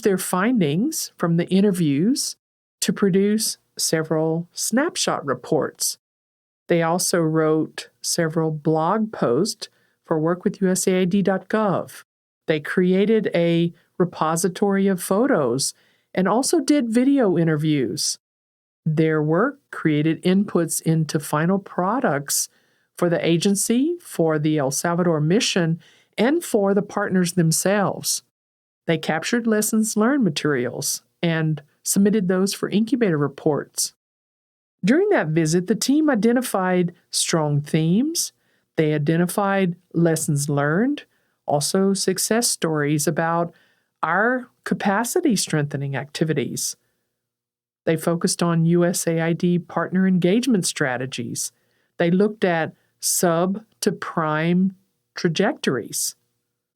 their findings from the interviews to produce several snapshot reports. They also wrote several blog posts for work with USAID.gov. They created a repository of photos and also did video interviews. Their work created inputs into final products for the agency, for the El Salvador mission, and for the partners themselves. They captured lessons learned materials and submitted those for incubator reports. During that visit, the team identified strong themes. They identified lessons learned, also success stories about our capacity strengthening activities. They focused on USAID partner engagement strategies. They looked at sub to prime trajectories.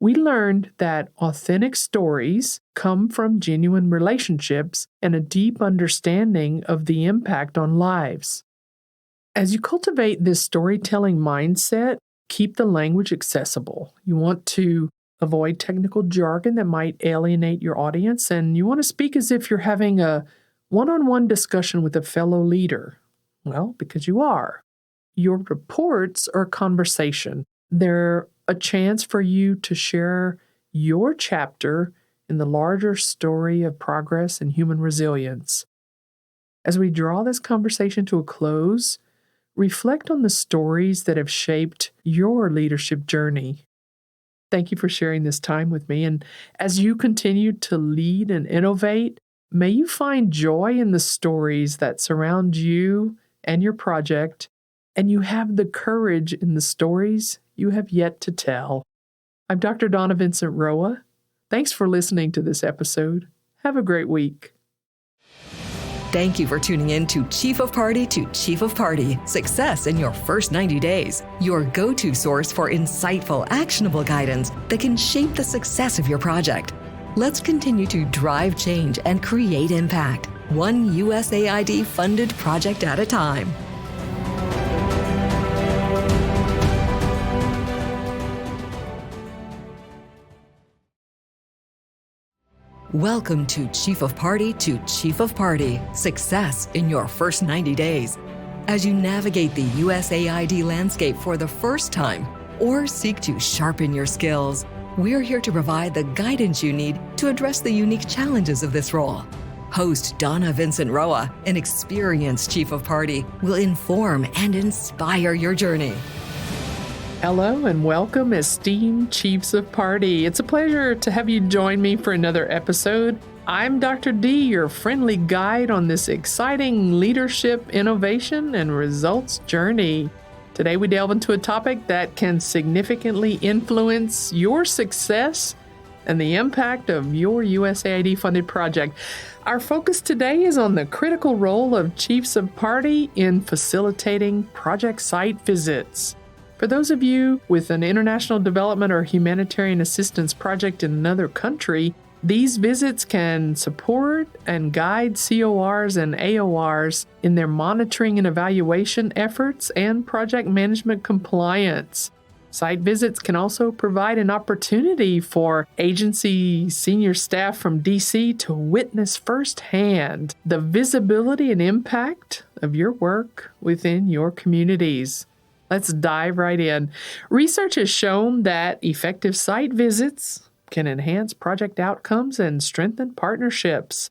We learned that authentic stories come from genuine relationships and a deep understanding of the impact on lives. As you cultivate this storytelling mindset, keep the language accessible. You want to avoid technical jargon that might alienate your audience, and you want to speak as if you're having a one-on-one discussion with a fellow leader. Well, because you are. Your reports are conversation. They're a chance for you to share your chapter in the larger story of progress and human resilience. As we draw this conversation to a close, reflect on the stories that have shaped your leadership journey. Thank you for sharing this time with me. And as you continue to lead and innovate, may you find joy in the stories that surround you and your project, and you have the courage in the stories you have yet to tell. I'm Dr. Donna Vincent Roa. Thanks for listening to this episode. Have a great week. Thank you for tuning in to Chief of Party to Chief of Party, Success in Your First 90 Days, your go-to source for insightful, actionable guidance that can shape the success of your project. Let's continue to drive change and create impact, one USAID-funded project at a time. Welcome to Chief of Party to Chief of Party, Success in Your First 90 Days. As you navigate the USAID landscape for the first time or seek to sharpen your skills, we're here to provide the guidance you need to address the unique challenges of this role. Host Donna Vincent Roa, an experienced Chief of Party, will inform and inspire your journey. Hello and welcome, esteemed Chiefs of Party. It's a pleasure to have you join me for another episode. I'm Dr. D, your friendly guide on this exciting leadership, innovation, and results journey. Today we delve into a topic that can significantly influence your success and the impact of your USAID-funded project. Our focus today is on the critical role of Chiefs of Party in facilitating project site visits. For those of you with an international development or humanitarian assistance project in another country, these visits can support and guide CORs and AORs in their monitoring and evaluation efforts and project management compliance. Site visits can also provide an opportunity for agency senior staff from DC to witness firsthand the visibility and impact of your work within your communities. Let's dive right in. Research has shown that effective site visits can enhance project outcomes and strengthen partnerships.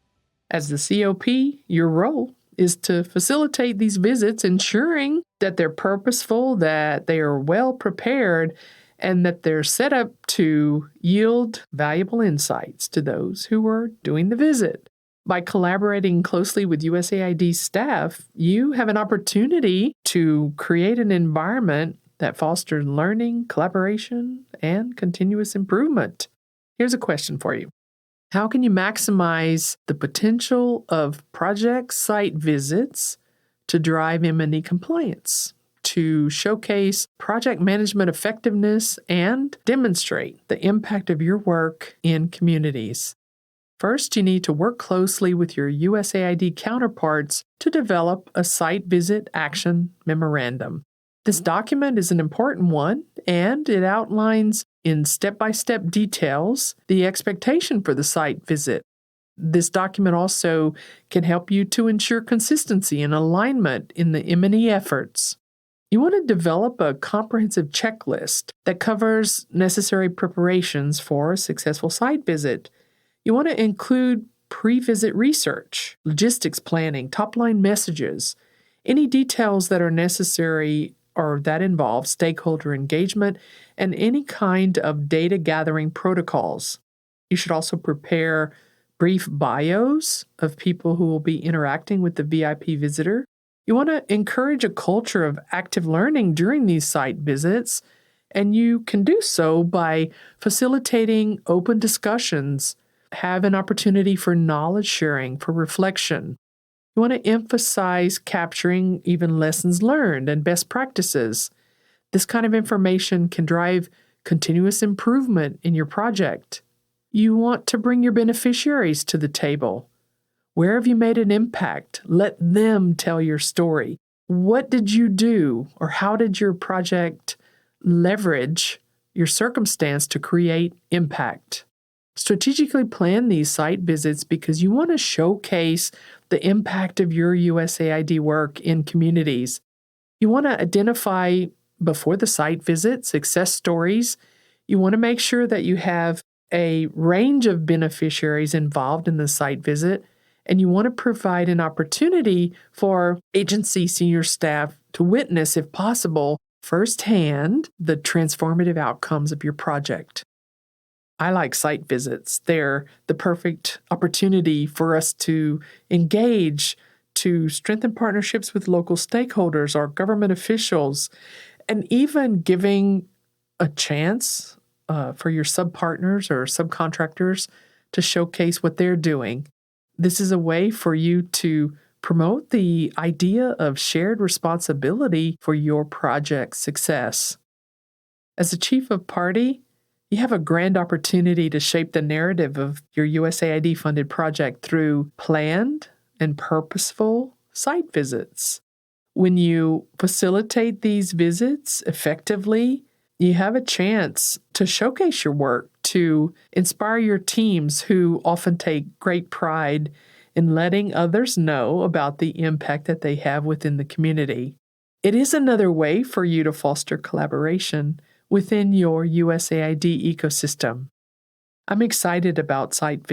As the COP, your role is to facilitate these visits, ensuring that they're purposeful, that they are well prepared, and that they're set up to yield valuable insights to those who are doing the visit. By collaborating closely with USAID staff, you have an opportunity to create an environment that fosters learning, collaboration, and continuous improvement. Here's a question for you. How can you maximize the potential of project site visits to drive M&E compliance, to showcase project management effectiveness, and demonstrate the impact of your work in communities? First, you need to work closely with your USAID counterparts to develop a site visit action memorandum. This document is an important one, and it outlines in step-by-step details the expectation for the site visit, This document also can help you to ensure consistency and alignment in the M&E efforts. You want to develop a comprehensive checklist that covers necessary preparations for a successful site visit. You want to include pre-visit research, logistics planning, top-line messages, any details that are necessary or that involve stakeholder engagement, and any kind of data gathering protocols. You should also prepare brief bios of people who will be interacting with the VIP visitor. You want to encourage a culture of active learning during these site visits, and you can do so by facilitating open discussions, have an opportunity for knowledge sharing, for reflection. You want to emphasize capturing even lessons learned and best practices. This kind of information can drive continuous improvement in your project. You want to bring your beneficiaries to the table. Where have you made an impact? Let them tell your story. What did you do, or how did your project leverage your circumstance to create impact? Strategically plan these site visits because you want to showcase the impact of your USAID work in communities. You want to identify, before the site visit, success stories. You want to make sure that you have a range of beneficiaries involved in the site visit, and you want to provide an opportunity for agency senior staff to witness, if possible, firsthand the transformative outcomes of your project. I like site visits. They're the perfect opportunity for us to engage, to strengthen partnerships with local stakeholders or government officials, and even giving a chance for your sub-partners or subcontractors to showcase what they're doing. This is a way for you to promote the idea of shared responsibility for your project's success. As a chief of party, you have a grand opportunity to shape the narrative of your USAID-funded project through planned and purposeful site visits. When you facilitate these visits effectively, you have a chance to showcase your work, to inspire your teams who often take great pride in letting others know about the impact that they have within the community. It is another way for you to foster collaboration within your USAID ecosystem. I'm excited about site visits